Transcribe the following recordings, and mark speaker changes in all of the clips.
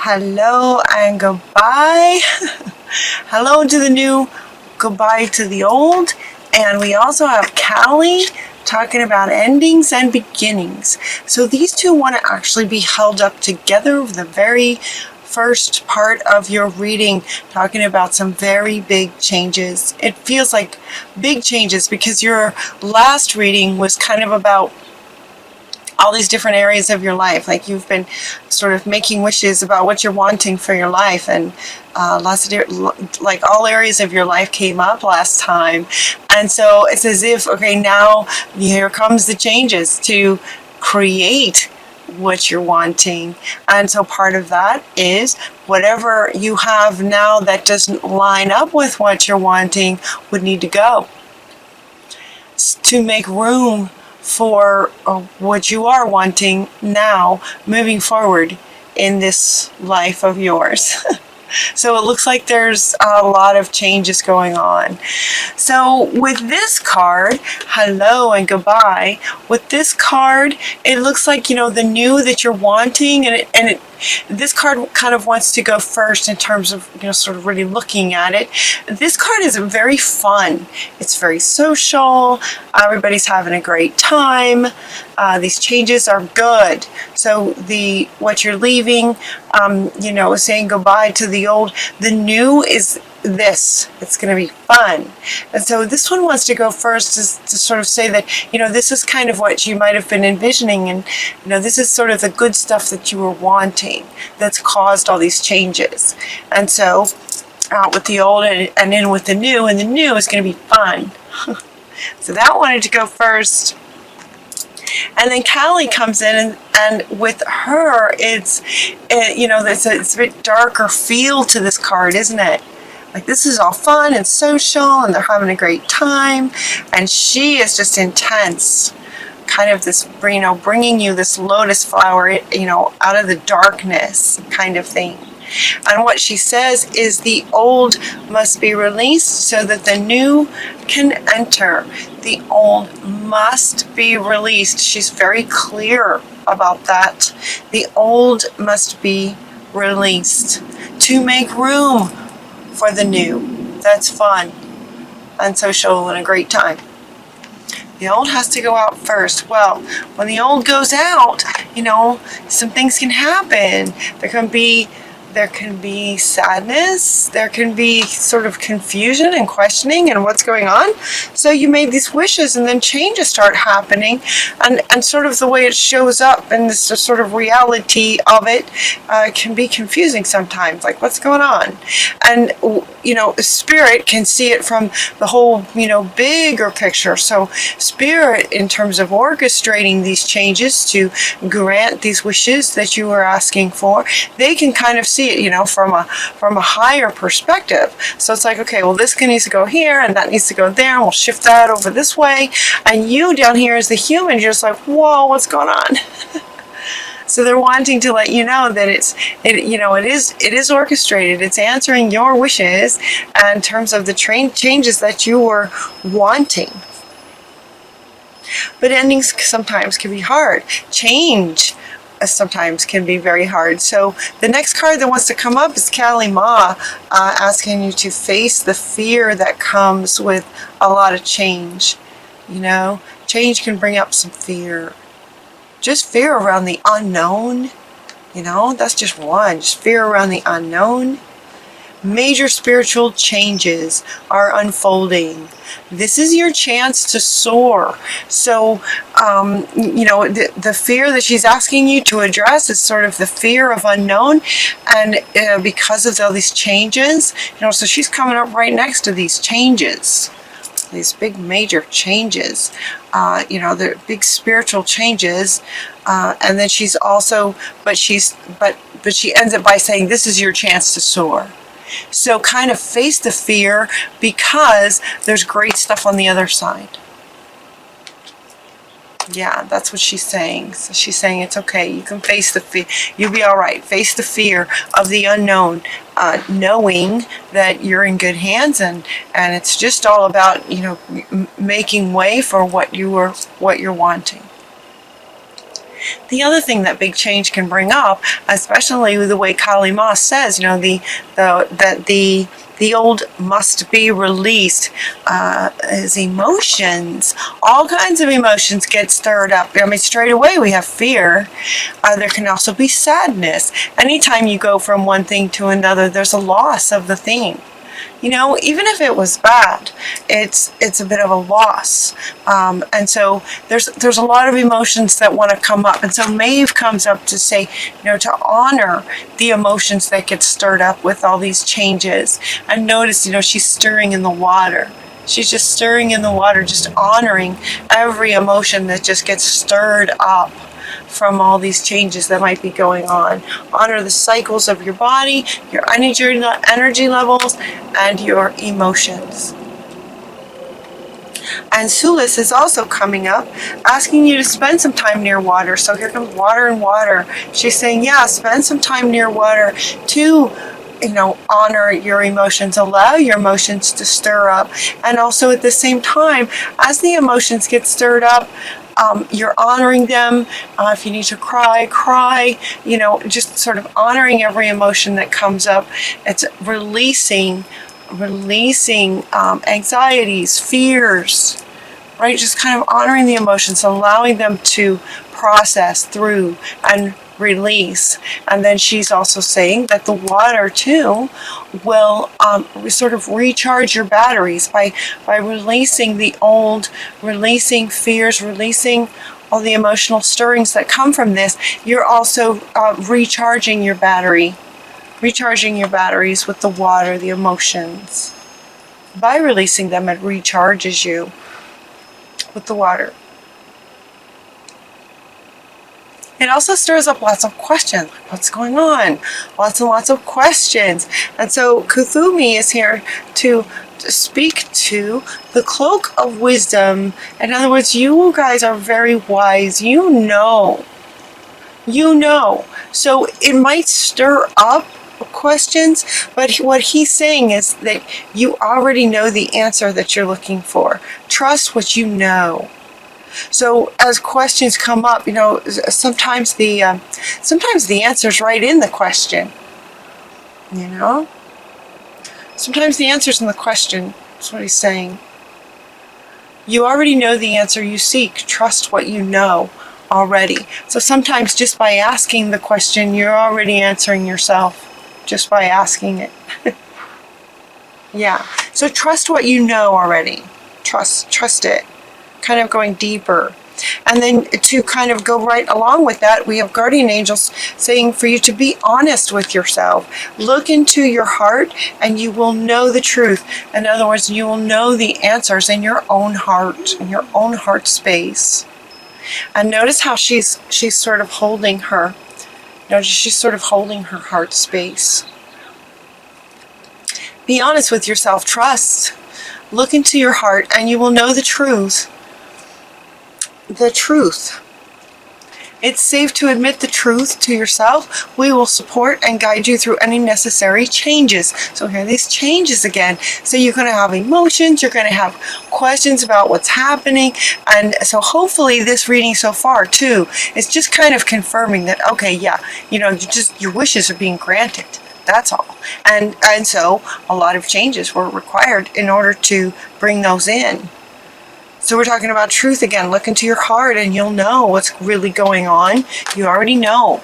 Speaker 1: Hello and goodbye. Hello to the new, goodbye to the old. And we also have Callie talking about endings and beginnings. So these two want to actually be held up together with the very first part of your reading, talking about some very big changes. It feels like big changes because your last reading was kind of about all these different areas of your life. Like you've been sort of making wishes about what you're wanting for your life, and like all areas of your life came up last time. And so it's as if, okay, now here comes the changes to create what you're wanting. And so part of that is whatever you have now that doesn't line up with what you're wanting would need to go to make room for what you are wanting now moving forward in this life of yours. So it looks like there's a lot of changes going on. So with this card, hello and goodbye, with this card, it looks like, the new that you're wanting, and this card kind of wants to go first in terms of, sort of really looking at it. This card is very fun. It's very social. Everybody's having a great time. These changes are good. So what you're leaving, saying goodbye to the old, the new is this. It's going to be fun. And so this one wants to go first to sort of say that, this is kind of what you might have been envisioning, and, this is sort of the good stuff that you were wanting that's caused all these changes. And so out with the old and in with the new, and the new is going to be fun. So that wanted to go first. And then Callie comes in, and with her, it's a bit darker feel to this card, isn't it? Like this is all fun and social, and they're having a great time, and she is just intense, kind of this, bringing you this lotus flower, out of the darkness kind of thing. And what she says is the old must be released so that the new can enter. The old must be released. She's very clear about that. The old must be released to make room for the new. That's fun and social and a great time. The old has to go out first. Well, when the old goes out, some things can happen. There can be sadness, there can be sort of confusion and questioning and what's going on. So you made these wishes, and then changes start happening, and sort of the way it shows up and this sort of reality of it can be confusing sometimes, like what's going on. And spirit can see it from the whole bigger picture. So spirit, in terms of orchestrating these changes to grant these wishes that you were asking for, they can kind of see it, from a higher perspective. So it's like, okay, well, this needs to go here, and that needs to go there, and we'll shift that over this way. And you down here as the human, you're just like, whoa, what's going on? So they're wanting to let you know that it is orchestrated. It's answering your wishes in terms of the changes that you were wanting. But endings sometimes can be hard. Change sometimes can be very hard. So the next card that wants to come up is Kali Ma, asking you to face the fear that comes with a lot of change. Change can bring up some fear. Just fear around the unknown. That's just one. Just fear around the unknown. Major spiritual changes are unfolding. This is your chance to soar. So, the fear that she's asking you to address is sort of the fear of unknown. And because of all these changes, so she's coming up right next to these changes, these big major changes, the big spiritual changes. And then she's also, but she ends it by saying, this is your chance to soar. So kind of face the fear, because there's great stuff on the other side. Yeah, that's what she's saying. So she's saying it's okay. You can face the fear. You'll be all right. Face the fear of the unknown, knowing that you're in good hands, and it's just all about making way for what you're wanting. The other thing that big change can bring up, especially the way Kali Ma says, that the old must be released, is emotions. All kinds of emotions get stirred up. I mean, straight away we have fear. There can also be sadness. Anytime you go from one thing to another, there's a loss of the thing. Even if it was bad, it's a bit of a loss. And so there's a lot of emotions that want to come up. And so Maeve comes up to say, to honor the emotions that get stirred up with all these changes. And notice, she's stirring in the water. She's just stirring in the water, just honoring every emotion that just gets stirred up from all these changes that might be going on. Honor the cycles of your body, your energy levels, and your emotions. And Sulis is also coming up, asking you to spend some time near water. So here comes water and water. She's saying, yeah, spend some time near water to honor your emotions, allow your emotions to stir up. And also at the same time, as the emotions get stirred up, you're honoring them. If you need to cry, just sort of honoring every emotion that comes up. It's releasing anxieties, fears, right? Just kind of honoring the emotions, allowing them to process through and release. And then she's also saying that the water too will sort of recharge your batteries by releasing the old, releasing fears, releasing all the emotional stirrings that come from this. You're also recharging your batteries with the water, the emotions. By releasing them, it recharges you with the water. It also stirs up lots of questions. What's going on? Lots and lots of questions. And so Kuthumi is here to speak to the cloak of wisdom. In other words, you guys are very wise. You know. So it might stir up questions, but what he's saying is that you already know the answer that you're looking for. Trust what you know. So as questions come up, sometimes the answer's right in the question. Sometimes the answer's in the question. That's what he's saying. You already know the answer you seek. Trust what you know already. So sometimes just by asking the question, you're already answering yourself just by asking it. Yeah. So trust what you know already. Trust it. Kind of going deeper. And then to kind of go right along with that, we have guardian angels saying for you to be honest with yourself. Look into your heart and you will know the truth. In other words, you will know the answers in your own heart, in your own heart space. And notice how she's sort of holding her. She's sort of holding her heart space. Be honest with yourself. Trust. Look into your heart and you will know the truth. The truth. It's safe to admit the truth to yourself. We will support and guide you through any necessary changes. So here are these changes again. So you're going to have emotions. You're going to have questions about what's happening. And so hopefully this reading so far too is just kind of confirming that, okay, yeah, your wishes are being granted. That's all. And so a lot of changes were required in order to bring those in. So we're talking about truth again. Look into your heart and you'll know what's really going on. You already know.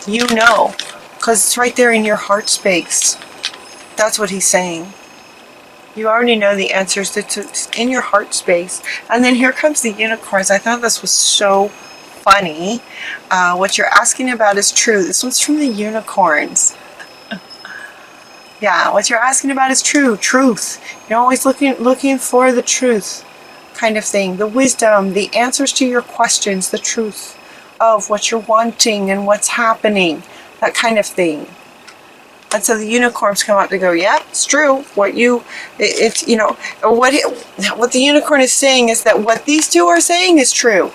Speaker 1: You know. Because it's right there in your heart space. That's what he's saying. You already know the answers. It's in your heart space. And then here comes the unicorns. I thought this was so funny. What you're asking about is true. This one's from the unicorns. Yeah, what you're asking about is true. Truth. You're always looking for the truth. Kind of thing, the wisdom, the answers to your questions, the truth of what you're wanting and what's happening, that kind of thing. And so the unicorns come up to go, yeah, it's true. What the unicorn is saying is that what these two are saying is true.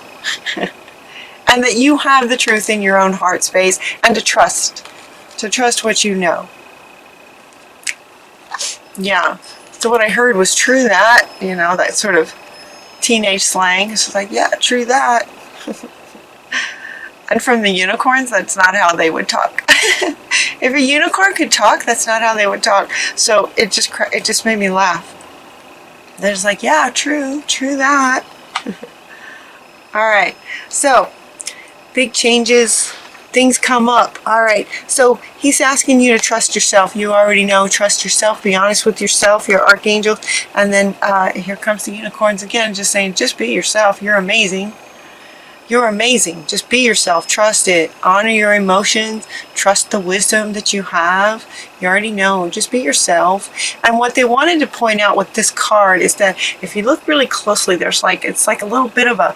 Speaker 1: And that you have the truth in your own heart space and to trust what you know. Yeah. So what I heard was true that, that sort of teenage slang. It's like, yeah, true that. And from the unicorns, that's not how they would talk. If a unicorn could talk, that's not how they would talk. So it just made me laugh. They're just like, yeah, true that. All right, so big changes, things come up. All right, so he's asking you to trust yourself. You already know, trust yourself, be honest with yourself, your archangel. And then here comes the unicorns again, just saying, just be yourself. You're amazing. You're amazing. Just be yourself. Trust it. Honor your emotions. Trust the wisdom that you have. You already know. Just be yourself. And what they wanted to point out with this card is that if you look really closely, it's like a little bit of a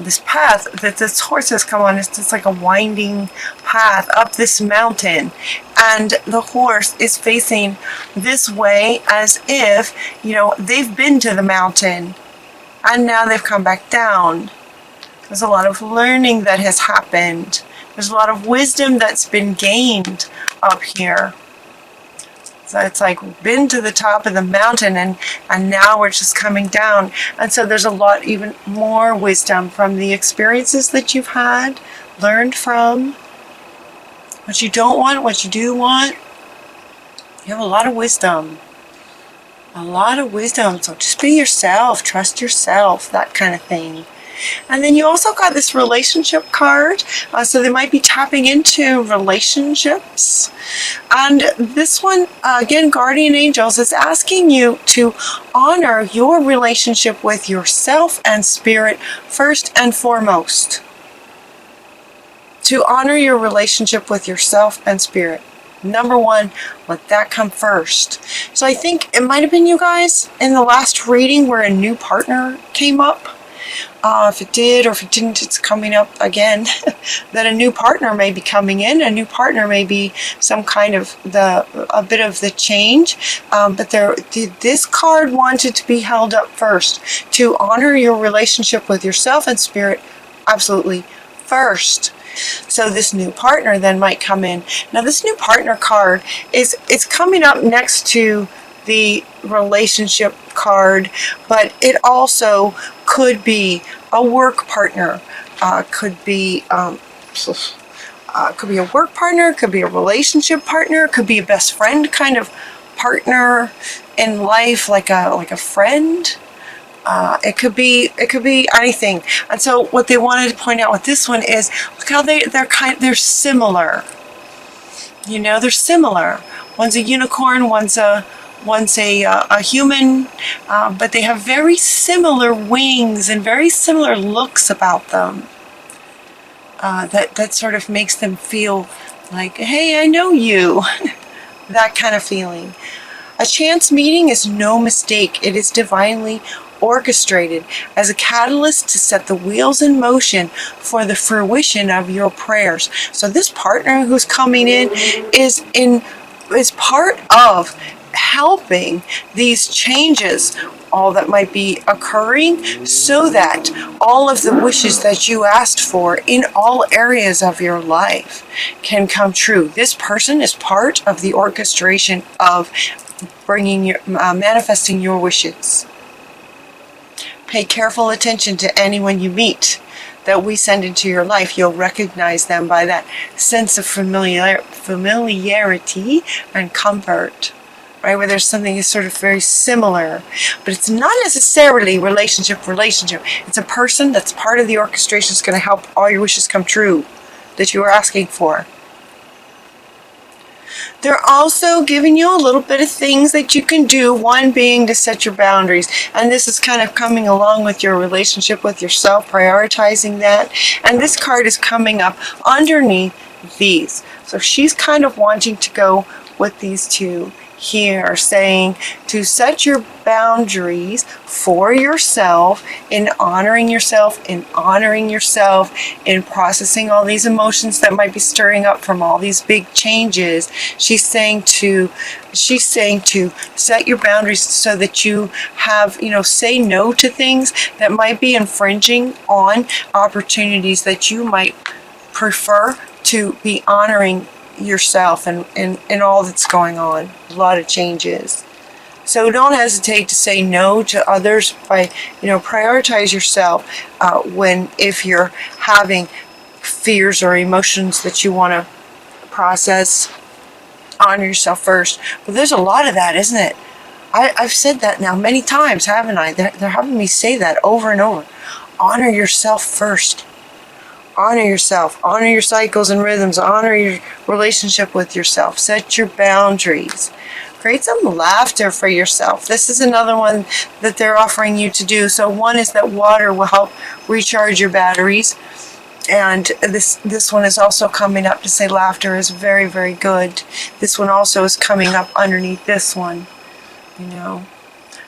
Speaker 1: this path that this horse has come on. It's just like a winding path up this mountain, and the horse is facing this way as if, you know, they've been to the mountain and now they've come back down. There's a lot of learning that has happened. There's a lot of wisdom that's been gained up here. So it's like been to the top of the mountain, and now we're just coming down. And so there's a lot, even more wisdom from the experiences that you've had, learned from, what you don't want, what you do want. You have a lot of wisdom. A lot of wisdom. So just be yourself, trust yourself, that kind of thing. And then you also got this relationship card, so they might be tapping into relationships. And this one, again, guardian angels, is asking you to honor your relationship with yourself and spirit first and foremost. To honor your relationship with yourself and spirit. Number one, let that come first. So I think it might have been you guys in the last reading where a new partner came up. If it did, or if it didn't, it's coming up again. That a new partner may be coming in. A new partner may be some kind of a bit of the change. But this card wanted to be held up first, to honor your relationship with yourself and spirit absolutely first. So this new partner then might come in. Now this new partner card is coming up next to the relationship card, but it also could be a work partner, could be a work partner, could be a relationship partner, could be a best friend kind of partner in life, like a friend. It could be anything. And so what they wanted to point out with this one is, look how they're similar. You know, they're similar. One's a unicorn, one's a human, but they have very similar wings and very similar looks about them. That sort of makes them feel like, hey, I know you. That kind of feeling. A chance meeting is no mistake. It is divinely orchestrated as a catalyst to set the wheels in motion for the fruition of your prayers. So this partner who's coming in is part of helping these changes, all that might be occurring, so that all of the wishes that you asked for in all areas of your life can come true. This person is part of the orchestration of manifesting your wishes. Pay careful attention to anyone you meet that we send into your life. You'll recognize them by that sense of familiarity and comfort. Right, where there's something is sort of very similar, but it's not necessarily relationship. It's a person that's part of the orchestration. It's going to help all your wishes come true that you are asking for. They're also giving you a little bit of things that you can do, one being to set your boundaries. And this is kind of coming along with your relationship with yourself, prioritizing that. And this card is coming up underneath these. So she's kind of wanting to go with these two here, saying to set your boundaries for yourself, in honoring yourself, in processing all these emotions that might be stirring up from all these big changes. She's saying to set your boundaries so that you have, say no to things that might be infringing on opportunities that you might prefer to be honoring yourself and all that's going on. A lot of changes. So don't hesitate to say no to others by, prioritize yourself if you're having fears or emotions that you want to process. Honor yourself first. But there's a lot of that, isn't it? I've said that now many times, haven't I? They're having me say that over and over. Honor yourself first. Honor yourself. Honor your cycles and rhythms. Honor your relationship with yourself. Set your boundaries. Create some laughter for yourself. This is another one that they're offering you to do. So one is that water will help recharge your batteries. And this one is also coming up to say laughter is very, very good. This one also is coming up underneath this one, you know.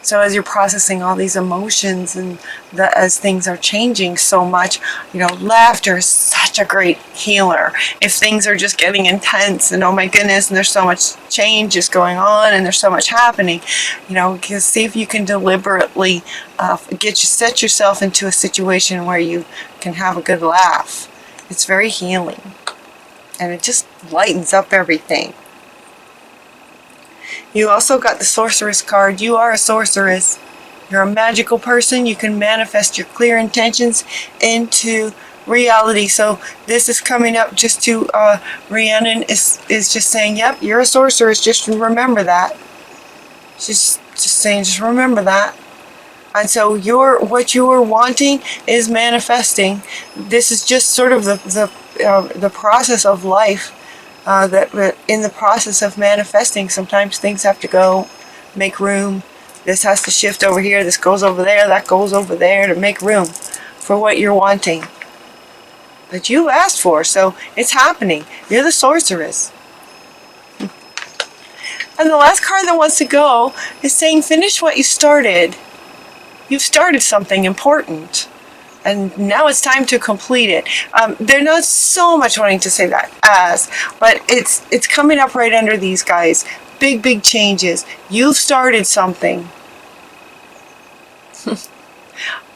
Speaker 1: So as you're processing all these emotions and as things are changing so much, you know, laughter is such a great healer. If things are just getting intense and oh my goodness, and there's so much change is going on and there's so much happening, you know, see if you can deliberately set yourself into a situation where you can have a good laugh. It's very healing, and it just lightens up everything. You also got the Sorceress card. You are a sorceress. You're a magical person. You can manifest your clear intentions into reality. So this is coming up just to Rhiannon is just saying, yep, you're a sorceress. Just remember that. Just saying, just remember that. And so what you're wanting is manifesting. This is just sort of the process of life. That in the process of manifesting, sometimes things have to go, make room. This has to shift over here. This goes over there. That goes over there to make room for what you're wanting. That you asked for, so it's happening. You're the sorceress. And the last card that wants to go is saying, finish what you started. You've started something important. And now it's time to complete it. They're not so much wanting to say that but it's coming up right under these guys. Big, big changes. You've started something.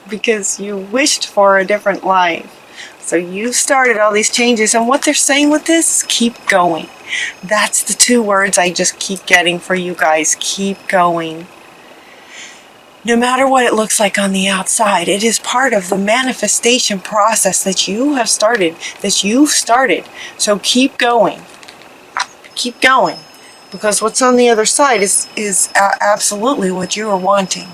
Speaker 1: Because you wished for a different life. So you've started all these changes. And what they're saying with this is keep going. That's the two words I just keep getting for you guys. Keep going. No matter what it looks like on the outside, it is part of the manifestation process that you have started, that you've started. So keep going. Keep going. Because what's on the other side is absolutely what you are wanting.